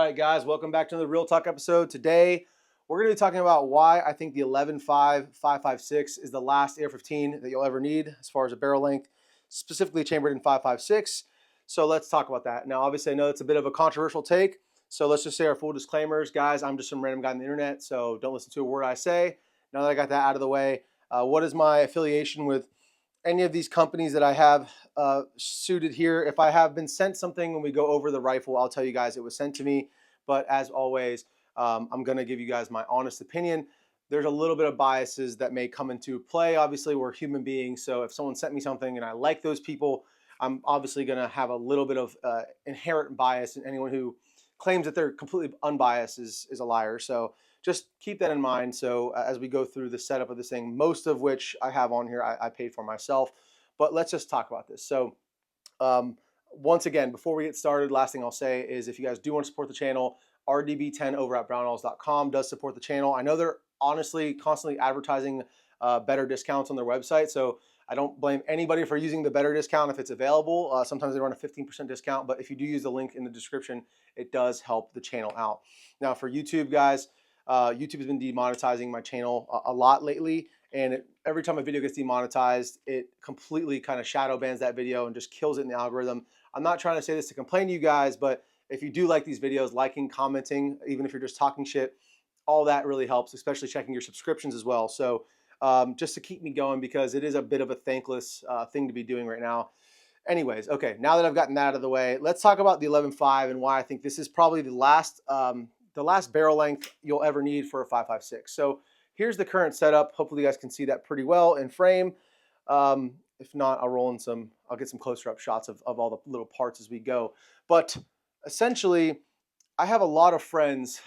right, guys, welcome back to another Real Talk episode. Today, we're going to be talking about why I think the 11.5 5.56 is the last AR-15 that you'll ever need as far as a barrel length, specifically chambered in 5.56. So let's talk about that. Now, obviously, I know it's a bit of a controversial take, so let's just say our full disclaimers. Guys, I'm just some random guy on the internet, so don't listen to a word I say. Now that I got that out of the way, what is my affiliation with any of these companies that I have suited here? If I have been sent something when we go over the rifle, I'll tell you guys it was sent to me. But as always, I'm going to give you guys my honest opinion. There's a little bit of biases that may come into play. Obviously, we're human beings. So if someone sent me something and I like those people, I'm obviously going to have a little bit of inherent bias. And anyone who claims that they're completely unbiased is a liar. So just keep that in mind. So as we go through the setup of this thing, most of which I have on here, I paid for myself. But let's just talk about this. So once again, before we get started, last thing I'll say is if you guys do want to support the channel, RDB10 over at brownells.com does support the channel. I know they're honestly constantly advertising better discounts on their website. So I don't blame anybody for using the better discount if it's available. Sometimes they run a 15% discount, but if you do use the link in the description, it does help the channel out. Now for YouTube, guys, YouTube has been demonetizing my channel a lot lately, and every time a video gets demonetized, it completely kind of shadow bans that video and just kills it in the algorithm. I'm not trying to say this to complain to you guys, but if you do like these videos, liking, commenting, even if you're just talking shit, all that really helps, especially checking your subscriptions as well. So just to keep me going, because it is a bit of a thankless thing to be doing right now. Anyways, okay, now that I've gotten that out of the way, let's talk about the 11.5 and why I think this is probably the last barrel length you'll ever need for a 5.56. So here's the current setup. Hopefully you guys can see that pretty well in frame. If not, I'll get some closer up shots of all the little parts as we go. But essentially, I have a lot of friends.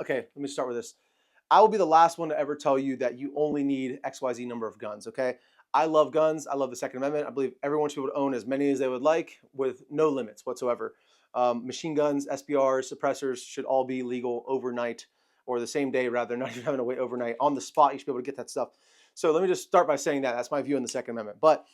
Okay, let me start with this. I will be the last one to ever tell you that you only need XYZ number of guns, okay? I love guns. I love the Second Amendment. I believe everyone should be able to own as many as they would like with no limits whatsoever. Machine guns, SBRs, suppressors should all be legal overnight, or the same day rather, not even having to wait overnight. On the spot, you should be able to get that stuff. So let me just start by saying that. That's my view on the Second Amendment. But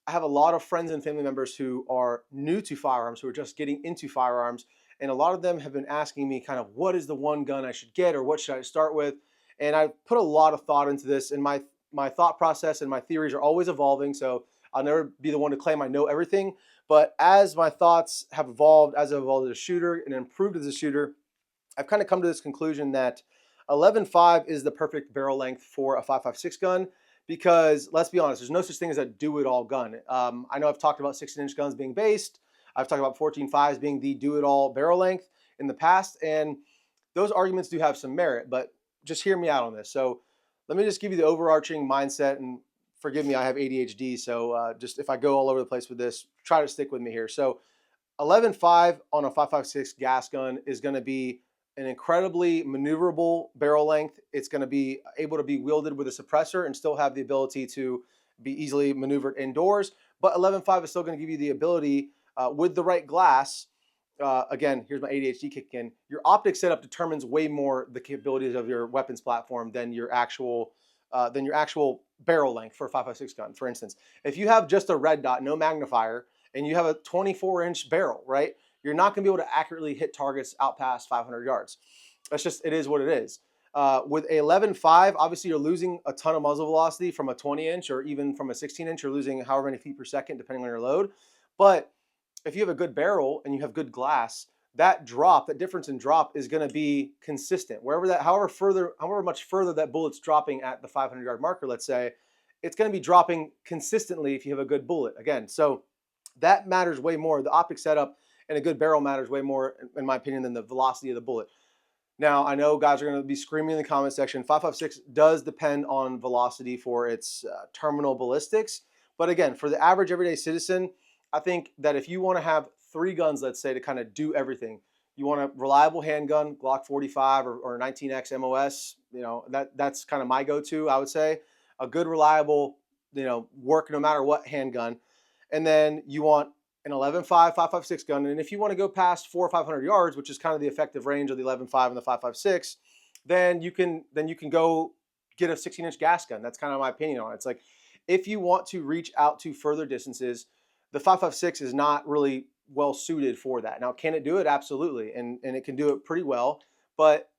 I have a lot of friends and family members who are new to firearms, who are just getting into firearms. And a lot of them have been asking me kind of what is the one gun I should get, or what should I start with? And I put a lot of thought into this, and my thought process and my theories are always evolving. So I'll never be the one to claim I know everything. But as my thoughts have evolved, as I've evolved as a shooter and improved as a shooter, I've kind of come to this conclusion that 11.5 is the perfect barrel length for a 5.56 gun. Because let's be honest, there's no such thing as a do-it-all gun. I know I've talked about 16-inch guns being based. I've talked about 14.5s being the do-it-all barrel length in the past, and those arguments do have some merit, but just hear me out on this. So let me just give you the overarching mindset, and forgive me, I have ADHD, so just if I go all over the place with this, try to stick with me here. So 11.5 on a 5.56 gas gun is going to be an incredibly maneuverable barrel length. It's going to be able to be wielded with a suppressor and still have the ability to be easily maneuvered indoors. But 11.5 is still going to give you the ability with the right glass. Again, here's my ADHD kicking in. Your optic setup determines way more the capabilities of your weapons platform than your actual barrel length for a 5.56 gun. For instance, if you have just a red dot, no magnifier, and you have a 24-inch barrel, right? You're not going to be able to accurately hit targets out past 500 yards. It is what it is. With a 11.5, obviously you're losing a ton of muzzle velocity from a 20-inch or even from a 16-inch. You're losing however many feet per second, depending on your load. But if you have a good barrel and you have good glass, that difference in drop is going to be consistent. However much further that bullet's dropping at the 500-yard marker, let's say, it's going to be dropping consistently if you have a good bullet. Again, so that matters way more. The optic setup and a good barrel matters way more, in my opinion, than the velocity of the bullet. Now, I know guys are going to be screaming in the comment section. 5.56 does depend on velocity for its terminal ballistics. But again, for the average everyday citizen, I think that if you want to have 3 guns, let's say, to kind of do everything, you want a reliable handgun, Glock 45 or 19X MOS, that's kind of my go-to, I would say. A good, reliable, work no matter what handgun. And then you want an 11.5, 5.56 gun. And if you want to go past 400 or 500 yards, which is kind of the effective range of the 11.5 and the 5.56, then you can go get a 16-inch gas gun. That's kind of my opinion on it. It's like, if you want to reach out to further distances, the 5.56 is not really well suited for that. Now, can it do it? Absolutely, and it can do it pretty well. But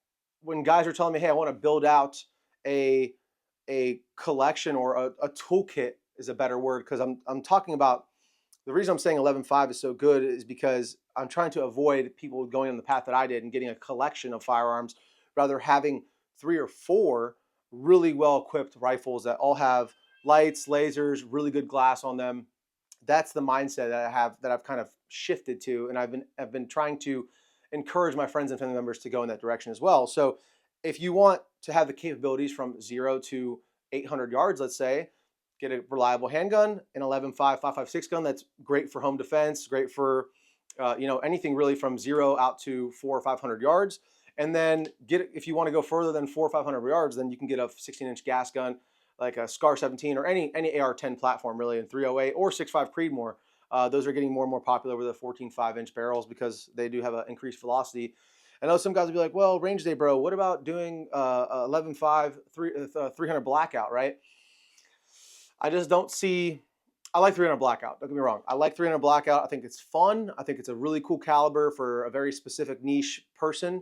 when guys are telling me, hey, I want to build out a collection, or a toolkit is a better word, because I'm talking about, the reason I'm saying 11.5 is so good is because I'm trying to avoid people going on the path that I did and getting a collection of firearms, rather having 3 or 4 really well equipped rifles that all have lights, lasers, really good glass on them. That's the mindset that I've kind of shifted to, and I've been trying to encourage my friends and family members to go in that direction as well. So if you want to have the capabilities from 0 to 800 yards, let's say, get a reliable handgun, an 11.5 5.56 gun that's great for home defense, great for anything really from 0 out to 400 or 500 yards. And then if you want to go further than 400 or 500 yards, then you can get a 16-inch gas gun like a Scar 17 or any AR-10 platform really in 308 or 6.5 Creedmoor. Those are getting more and more popular with the 14.5-inch barrels because they do have an increased velocity. I know some guys will be like, well, range day, bro, what about doing 11.5 300 blackout, right? I just don't see. I like 300 blackout. Don't get me wrong. I like 300 blackout. I think it's fun. I think it's a really cool caliber for a very specific niche person.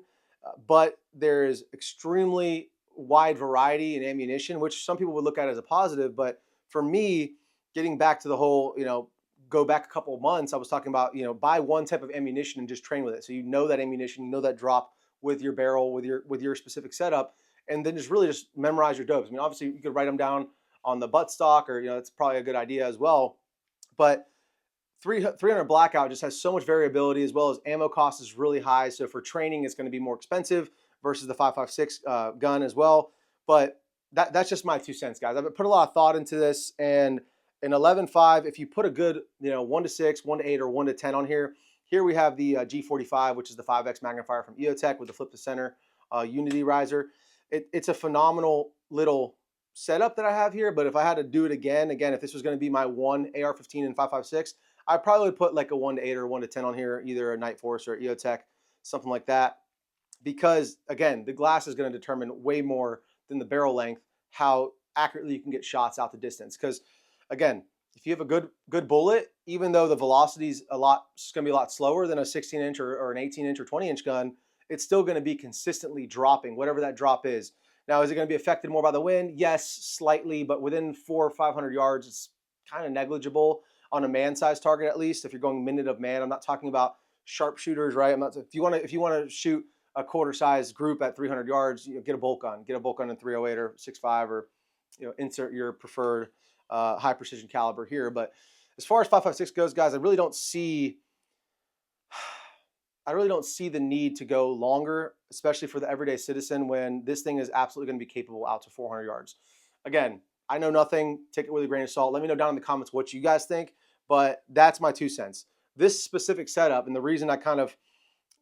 But there is extremely wide variety in ammunition, which some people would look at as a positive. But for me, getting back to the whole, go back a couple of months, I was talking about, buy one type of ammunition and just train with it. So that ammunition, that drop with your barrel, with your specific setup, and then just memorize your dopes. I mean, obviously you could write them down on the buttstock, or it's probably a good idea as well. But 300 blackout just has so much variability, as well as ammo cost is really high. So for training, it's going to be more expensive versus the 5.56 gun as well. But that's just my 2 cents, guys. I've put a lot of thought into this, and in 11.5, if you put a good 1 to 6, 1 to 8, or 1 to 10 on here. Here we have the G45, which is the 5X magnifier from EOTech with the flip to center unity riser. It's a phenomenal little setup that I have here, but if I had to do it again, if this was going to be my one AR-15 and 5.56, I probably would put like a 1 to 8 or 1 to 10 on here, either a Night Force or EOTech, something like that, because again, the glass is going to determine way more than the barrel length how accurately you can get shots out the distance. Because again, if you have a good bullet, even though the velocity is going to be a lot slower than a 16-inch or an 18-inch or 20-inch gun, it's still going to be consistently dropping, whatever that drop is. Now, is it going to be affected more by the wind? Yes, slightly, but within 400 or 500 yards, it's kind of negligible on a man-sized target, at least. If you're going minute of man, I'm not talking about sharpshooters, right? If you want to shoot a quarter-sized group at 300 yards, get a bolt gun in 308 or 6.5, or insert your preferred high precision caliber here. But as far as 5.56 goes, guys, I really don't see the need to go longer, especially for the everyday citizen, when this thing is absolutely going to be capable out to 400 yards. Again, I know nothing. Take it with a grain of salt. Let me know down in the comments what you guys think, but that's my 2 cents. This specific setup, and the reason I kind of,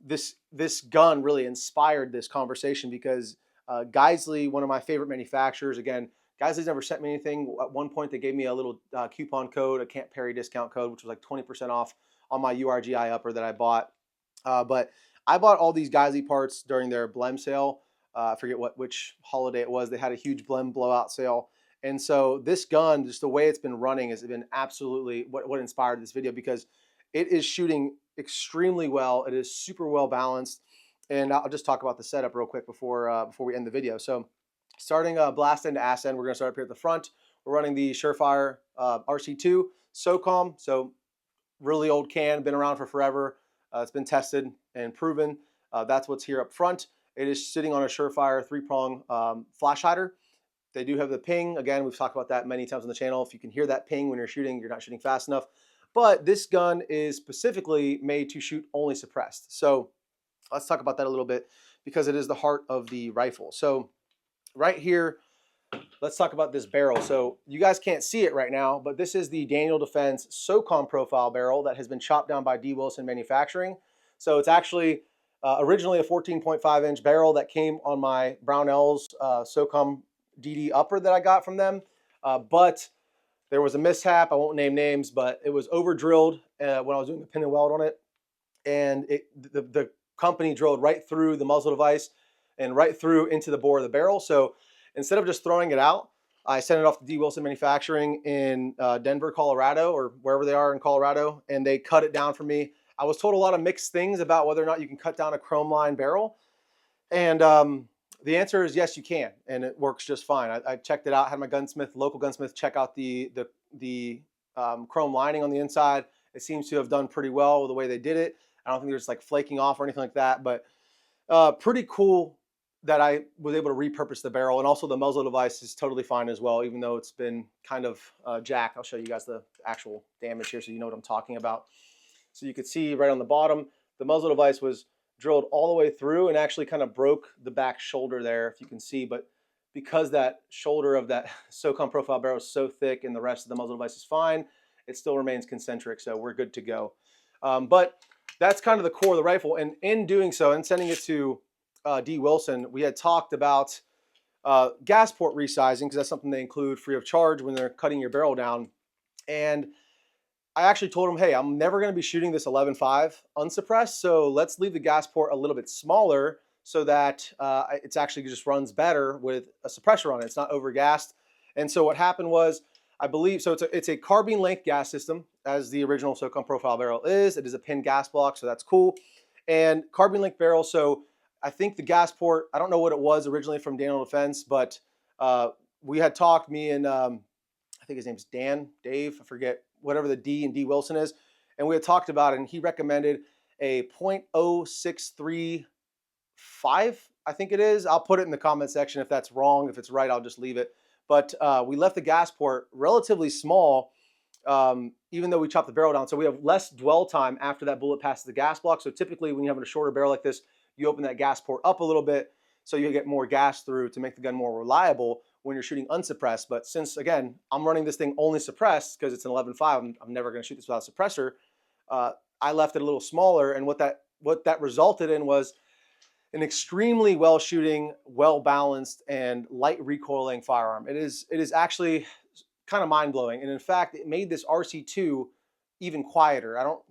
this gun really inspired this conversation, because Geisley, one of my favorite manufacturers, again, Geisley's never sent me anything. At one point, they gave me a little coupon code, a Camp Perry discount code, which was like 20% off on my URGI upper that I bought. But I bought all these Geisley parts during their Blem sale. I forget which holiday it was. They had a huge Blem blowout sale. And so this gun, just the way it's been running, has been absolutely what inspired this video, because it is shooting extremely well. It is super well balanced. And I'll just talk about the setup real quick before we end the video. So starting blast end to ass end, we're going to start up here at the front. We're running the Surfire RC2 SOCOM. So really old can, been around for forever. It's been tested and proven. That's what's here up front. It is sitting on a Surefire 3-prong flash hider. They do have the ping. Again, we've talked about that many times on the channel. If you can hear that ping when you're shooting, you're not shooting fast enough. But this gun is specifically made to shoot only suppressed. So let's talk about that a little bit, because it is the heart of the rifle. So right here, let's talk about this barrel. So you guys can't see it right now, but this is the Daniel Defense SOCOM profile barrel that has been chopped down by D. Wilson Manufacturing. So it's actually originally a 14.5-inch barrel that came on my Brownells SOCOM DD upper that I got from them. But there was a mishap. I won't name names, but it was over drilled when I was doing the pin and weld on it. And the company drilled right through the muzzle device and right through into the bore of the barrel. So instead of just throwing it out, I sent it off to D. Wilson Manufacturing in Denver, Colorado, or wherever they are in Colorado, and they cut it down for me. I was told a lot of mixed things about whether or not you can cut down a chrome line barrel. And the answer is yes, you can, and it works just fine. I checked it out, had my local gunsmith, check out the chrome lining on the inside. It seems to have done pretty well with the way they did it. I don't think there's like flaking off or anything like that, but pretty cool that I was able to repurpose the barrel. And also the muzzle device is totally fine as well, even though it's been kind of jacked. I'll show you guys the actual damage here so you know what I'm talking about. So you could see right on the bottom, the muzzle device was drilled all the way through and actually kind of broke the back shoulder there, if you can see. But because that shoulder of that SOCOM profile barrel is so thick and the rest of the muzzle device is fine, it still remains concentric, so we're good to go. But that's kind of the core of the rifle. And in doing so and sending it to D. Wilson, we had talked about gas port resizing, because that's something they include free of charge when they're cutting your barrel down. And I actually told him, hey, I'm never going to be shooting this 11.5 unsuppressed, so let's leave the gas port a little bit smaller so that it's actually just runs better with a suppressor on it. It's not overgassed. And so what happened was, I believe, so it's a carbine length gas system, as the original SOCOM profile barrel is. It is a pin gas block, so that's cool. And carbine length barrel, so I think the gas port, I don't know what it was originally from Daniel Defense, but we had talked, me and I think his name's Dave, I forget, whatever the D and D Wilson is. And we had talked about it, and he recommended a 0.0635, I think it is. I'll put it in the comment section if that's wrong. If it's right, I'll just leave it. But we left the gas port relatively small, even though we chopped the barrel down. So we have less dwell time after that bullet passes the gas block. So typically when you're having a shorter barrel like this, you open that gas port up a little bit so you get more gas through to make the gun more reliable when you're shooting unsuppressed. But since, again, I'm running this thing only suppressed because it's an 11.5, I'm never going to shoot this without a suppressor, I left it a little smaller. And what that resulted in was an extremely well shooting, well balanced, and light recoiling firearm. It is actually kind of mind blowing. And in fact, it made this RC2 even quieter. I don't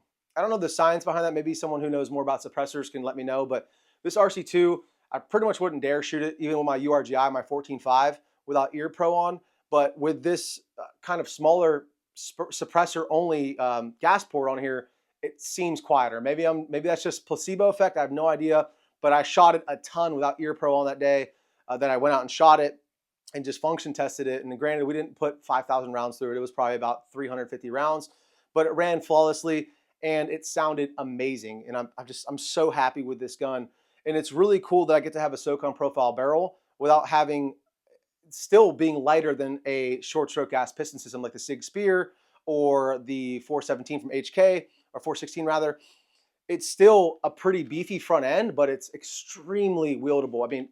know the science behind that. Maybe someone who knows more about suppressors can let me know. But this RC2, I pretty much wouldn't dare shoot it, even with my URGI, my 14.5, without ear pro on. But with this kind of smaller suppressor only gas port on here, it seems quieter. Maybe that's just placebo effect. I have no idea. But I shot it a ton without ear pro on that day. Then I went out and shot it and just function tested it. And granted, we didn't put 5,000 rounds through it. It was probably about 350 rounds, but it ran flawlessly and it sounded amazing. And I'm so happy with this gun. And it's really cool that I get to have a SOCOM profile barrel without still being lighter than a short stroke gas piston system like the Sig Spear or the 417 from HK, or 416 rather. It's still a pretty beefy front end, but it's extremely wieldable. I mean,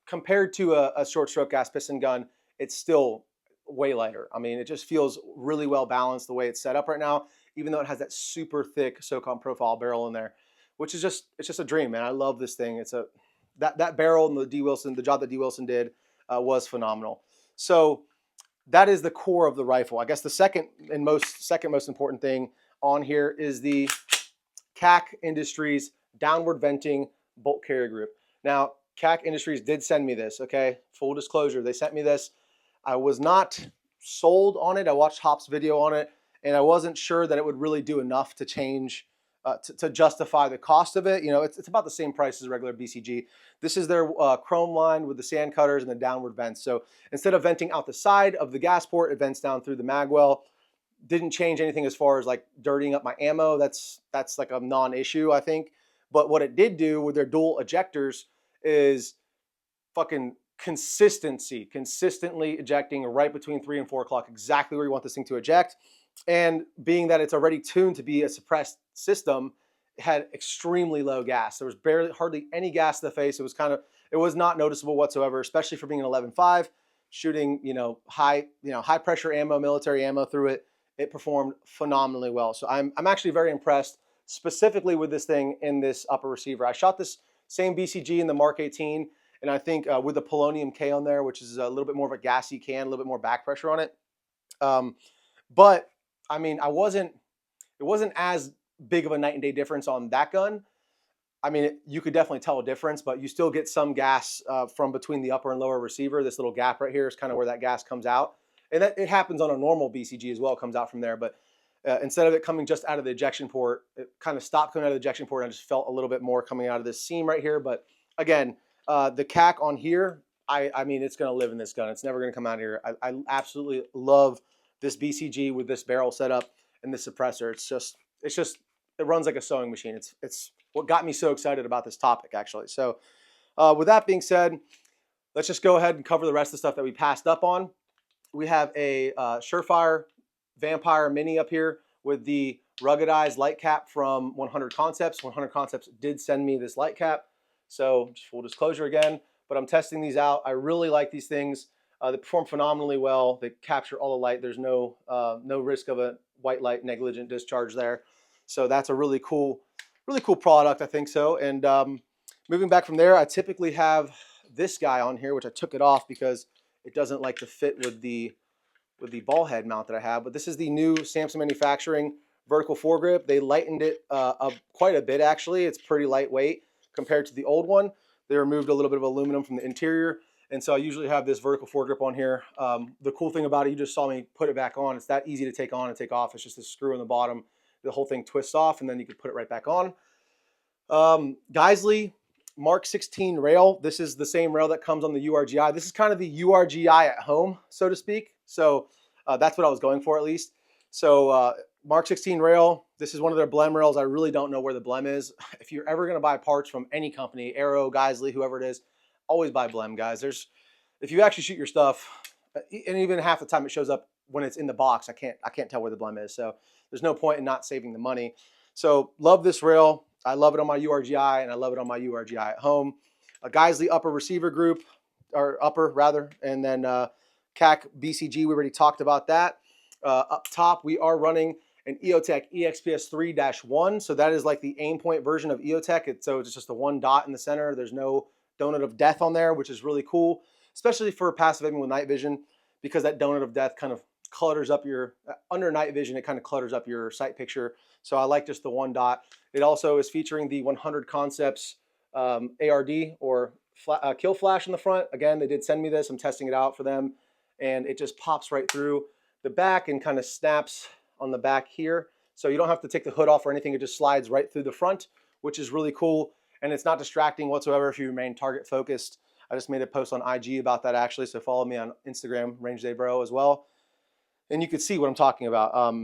compared to a short stroke gas piston gun, it's still way lighter. I mean, it just feels really well balanced the way it's set up right now, even though it has that super thick SOCOM profile barrel in there, which is it's just a dream, man. I love this thing. That barrel and the job that D. Wilson did was phenomenal. So that is the core of the rifle. I guess the second most important thing on here is the CAC Industries downward venting bolt carrier group. Now, CAC Industries did send me this, okay? Full disclosure, they sent me this. I was not sold on it. I watched Hop's video on it, and I wasn't sure that it would really do enough to change, to justify the cost of it. You know, it's about the same price as regular BCG. This is their chrome line with the sand cutters and the downward vents. So instead of venting out the side of the gas port, it vents down through the mag well. Didn't change anything as far as like dirtying up my ammo. That's like a non-issue, I think. But what it did do with their dual ejectors is fucking consistently ejecting right between 3 and 4 o'clock, exactly where you want this thing to eject. And being that it's already tuned to be a suppressed system, it had extremely low gas. There was hardly any gas to the face. It was not noticeable whatsoever, especially for being an 11.5, shooting, high pressure ammo, military ammo through it. It performed phenomenally well. So I'm actually very impressed specifically with this thing in this upper receiver. I shot this same BCG in the Mark 18, and I think with the Polonium K on there, which is a little bit more of a gassy can, a little bit more back pressure on it. But I mean, it wasn't as big of a night and day difference on that gun. I mean, you could definitely tell a difference, but you still get some gas from between the upper and lower receiver. This little gap right here is kind of where that gas comes out. And it happens on a normal BCG as well. It comes out from there. But Instead of it coming just out of the ejection port, it kind of stopped coming out of the ejection port, and I just felt a little bit more coming out of this seam right here. But again, the CAC on here, I mean, it's going to live in this gun. It's never going to come out of here. I absolutely love this BCG with this barrel setup and this suppressor. It runs like a sewing machine. It's what got me so excited about this topic, actually. So with that being said, let's just go ahead and cover the rest of the stuff that we passed up on. We have a Surfire Vampire Mini up here with the ruggedized light cap from 100 Concepts. 100 Concepts did send me this light cap, so just full disclosure again, but I'm testing these out. I really like these things. They perform phenomenally well. They capture all the light. There's no risk of a white light negligent discharge there. So that's a really cool product, I think so. And moving back from there, I typically have this guy on here, which I took it off because it doesn't like to fit with the ball head mount that I have. But this is the new Samsung Manufacturing vertical foregrip. They lightened it up quite a bit, actually. It's pretty lightweight compared to the old one. They removed a little bit of aluminum from the interior. And so I usually have this vertical foregrip on here. The cool thing about it, you just saw me put it back on. It's that easy to take on and take off. It's just a screw in the bottom. The whole thing twists off, and then you can put it right back on. Geisley Mark 16 rail. This is the same rail that comes on the URGI. This is kind of the URGI at home, so to speak. So that's what I was going for, at least. So Mark 16 rail, this is one of their blem rails. I really don't know where the blem is. If you're ever going to buy parts from any company, Arrow, Geisley, whoever it is, always buy blem, guys. If you actually shoot your stuff, and even half the time it shows up when it's in the box, I can't tell where the blem is. So there's no point in not saving the money. So love this rail. I love it on my URGI, and I love it on my URGI at home. A Geisley upper receiver group, or upper rather, and then CAC BCG, we already talked about that. Up top, we are running an EOTech EXPS3-1. So that is like the aim point version of EOTech. So it's just a one dot in the center. There's no donut of death on there, which is really cool, especially for passive aiming with night vision, because that donut of death kind of clutters up your, under night vision, it kind of clutters up your sight picture. So I like just the one dot. It also is featuring the 100 Concepts ARD or kill flash in the front. Again, they did send me this. I'm testing it out for them, and it just pops right through the back and kind of snaps on the back here. So you don't have to take the hood off or anything. It just slides right through the front, which is really cool. And it's not distracting whatsoever if you remain target focused. I just made a post on IG about that, actually. So follow me on Instagram, RangeDayBro, as well. And you can see what I'm talking about.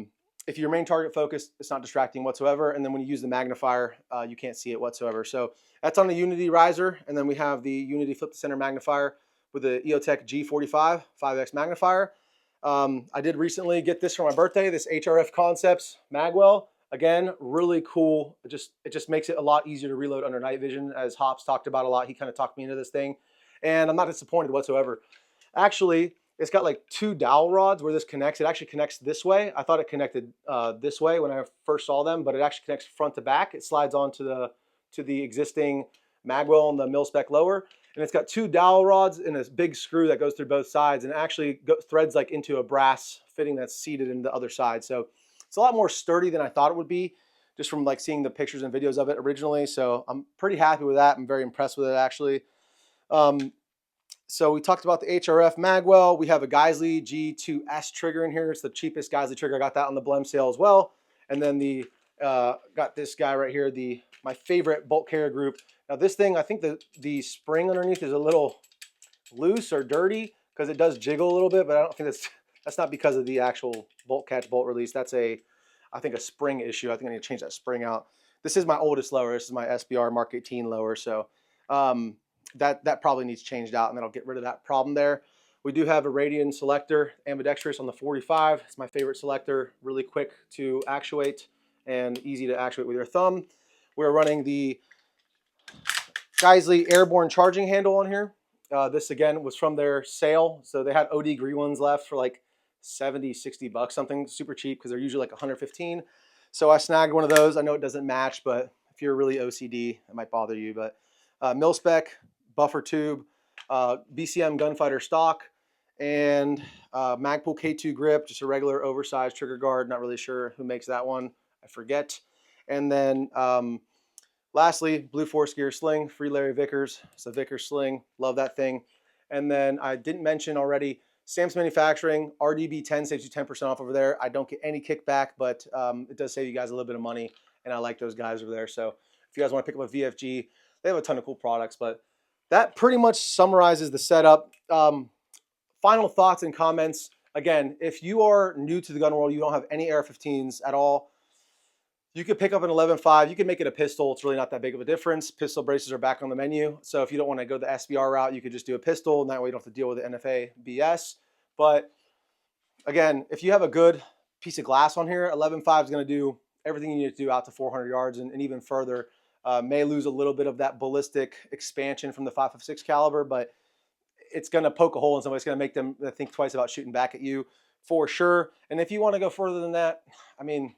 If you remain target focused, it's not distracting whatsoever. And then when you use the magnifier, you can't see it whatsoever. So that's on the Unity riser. And then we have the Unity flip to center magnifier with the EOTech G45 5X magnifier. I did recently get this for my birthday, this HRF Concepts magwell. Again, really cool. It just makes it a lot easier to reload under night vision, as Hops talked about a lot. He kind of talked me into this thing, and I'm not disappointed whatsoever. Actually, it's got like two dowel rods where this connects. It actually connects this way. I thought it connected this way when I first saw them, but it actually connects front to back. It slides on to the existing magwell on the mil-spec lower, and it's got two dowel rods and a big screw that goes through both sides, and it actually threads like into a brass fitting that's seated in the other side. So it's a lot more sturdy than I thought it would be, just from like seeing the pictures and videos of it originally. So I'm pretty happy with that. I'm very impressed with it, actually. So we talked about the HRF magwell. We have a Geisley G2S trigger in here. It's the cheapest Geisley trigger. I got that on the blem sale as well. And then got this guy right here, my favorite bolt carrier group. Now this thing, I think the spring underneath is a little loose or dirty because it does jiggle a little bit, but I don't think that's not because of the actual bolt catch, bolt release. That's I think a spring issue. I think I need to change that spring out. This is my oldest lower. This is my SBR Mark 18 lower. So that probably needs changed out, and then I'll get rid of that problem there. We do have a radian selector, ambidextrous on the 45. It's my favorite selector, really quick to actuate and easy to actuate with your thumb. We're running the Geisley airborne charging handle on here. This again was from their sale. So they had OD green ones left for like 70, 60 bucks, something super cheap, because they're usually like 115. So I snagged one of those. I know it doesn't match, but if you're really OCD, it might bother you. But mil-spec, buffer tube, BCM gunfighter stock, and Magpul K2 grip, just a regular oversized trigger guard. Not really sure who makes that one. I forget. And then lastly, Blue Force Gear sling, free Larry Vickers. It's a Vickers sling. Love that thing. And then I didn't mention already Sam's Manufacturing, RDB10 saves you 10% off over there. I don't get any kickback, but it does save you guys a little bit of money, and I like those guys over there. So if you guys want to pick up a VFG, they have a ton of cool products, but that pretty much summarizes the setup. Final thoughts and comments. Again, if you are new to the gun world, you don't have any AR-15s at all, you could pick up an 11.5. You can make it a pistol. It's really not that big of a difference. Pistol braces are back on the menu. So if you don't want to go the SBR route, you could just do a pistol, and that way you don't have to deal with the NFA BS. But again, if you have a good piece of glass on here, 11.5 is going to do everything you need to do out to 400 yards and even further. May lose a little bit of that ballistic expansion from the 5.56 caliber, but it's going to poke a hole in somebody. It's going to make them think twice about shooting back at you for sure. And if you want to go further than that, I mean,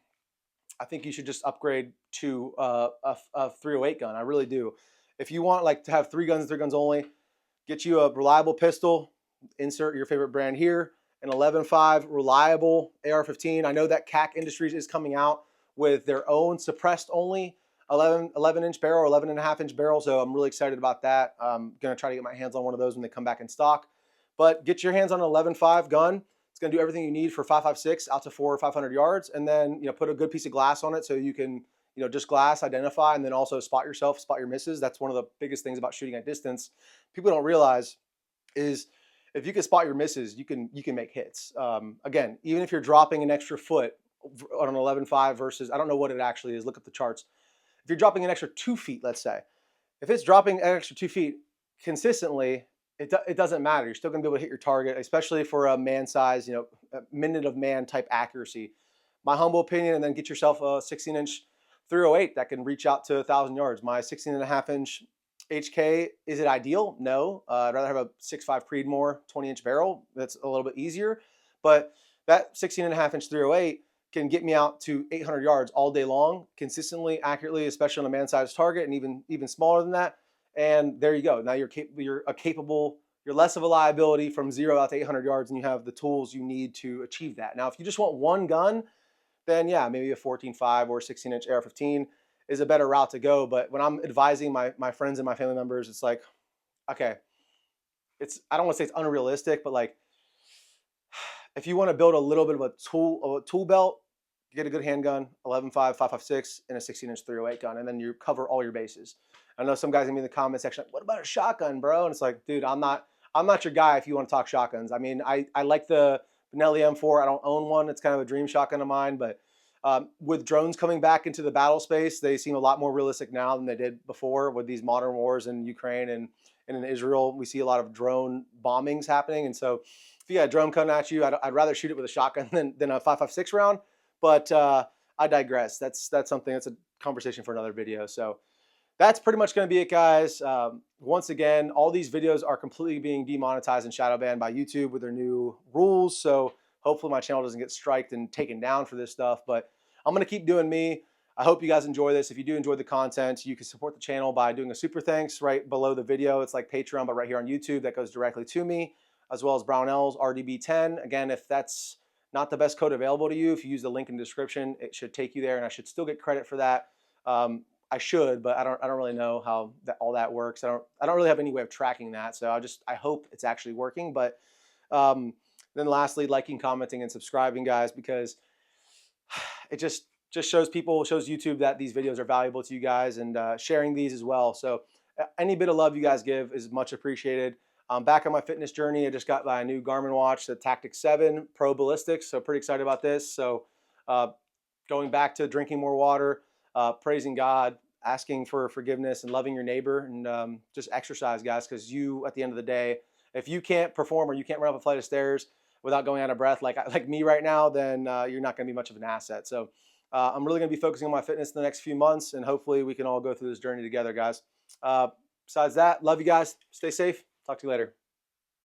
I think you should just upgrade to a 308 gun. I really do. If you want like to have 3 guns and 3 guns only, get you a reliable pistol, insert your favorite brand here, an 11.5 reliable AR-15. I know that CAC Industries is coming out with their own suppressed only 11-inch barrel or 11.5-inch barrel, so I'm really excited about that. I'm going to try to get my hands on one of those when they come back in stock. But get your hands on an 11.5 gun. It's going to do everything you need for 5.56 out to 400 or 500 yards, and then put a good piece of glass on it so you can just glass, identify, and then also spot yourself, spot your misses. That's one of the biggest things about shooting at distance. People don't realize is if you can spot your misses, you can make hits. Again, even if you're dropping an extra foot on an 11.5 versus, I don't know what it actually is. Look up the charts. If you're dropping an extra 2 feet, let's say, if it's dropping an extra 2 feet consistently, it doesn't matter. You're still going to be able to hit your target, especially for a man size, a minute of man type accuracy. My humble opinion, and then get yourself a 16-inch 308 that can reach out to 1,000 yards. My 16.5-inch HK, is it ideal? No. I'd rather have a 6.5 Creedmoor 20-inch barrel. That's a little bit easier. But that 16.5-inch 308 can get me out to 800 yards all day long, consistently, accurately, especially on a man-sized target, and even smaller than that. And there you go. Now you're less of a liability from 0 out to 800 yards, and you have the tools you need to achieve that. Now, if you just want one gun, then yeah, maybe a 14.5 or 16-inch AR-15 is a better route to go. But when I'm advising my friends and my family members, it's like, okay, I don't want to say it's unrealistic, but like, if you want to build a little bit of a tool belt, get a good handgun, 11.5, 5.56, and a 16-inch 308 gun, and then you cover all your bases. I know some guys gonna be in the comment section like, what about a shotgun, bro? And it's like, dude, I'm not your guy if you want to talk shotguns. I mean, I like the Benelli M4. I don't own one. It's kind of a dream shotgun of mine, but with drones coming back into the battle space, they seem a lot more realistic now than they did before with these modern wars in Ukraine and in Israel. We see a lot of drone bombings happening, and so if you got a drone coming at you, I'd rather shoot it with a shotgun than a 5.56 round. But I digress. That's something. That's a conversation for another video. So that's pretty much going to be it, guys. Once again, all these videos are completely being demonetized and shadow banned by YouTube with their new rules. So hopefully my channel doesn't get striked and taken down for this stuff. But I'm going to keep doing me. I hope you guys enjoy this. If you do enjoy the content, you can support the channel by doing a super thanks right below the video. It's like Patreon, but right here on YouTube. That goes directly to me, as well as Brownell's RDB10. Again, if that's not the best code available to you, if you use the link in the description, it should take you there, and I should still get credit for that. I should, but I don't really know how all that works. I don't really have any way of tracking that, so I hope it's actually working. But then lastly, liking, commenting, and subscribing, guys, because it just shows YouTube that these videos are valuable to you guys, and sharing these as well. So any bit of love you guys give is much appreciated. I'm back on my fitness journey. I just got my new Garmin watch, the Tactic 7 Pro Ballistics, so pretty excited about this. So going back to drinking more water, praising God, asking for forgiveness, and loving your neighbor, and just exercise, guys, because at the end of the day, if you can't perform or you can't run up a flight of stairs without going out of breath like me right now, then you're not going to be much of an asset. So I'm really going to be focusing on my fitness in the next few months, and hopefully we can all go through this journey together, guys. Besides that, love you guys. Stay safe. Talk to you later.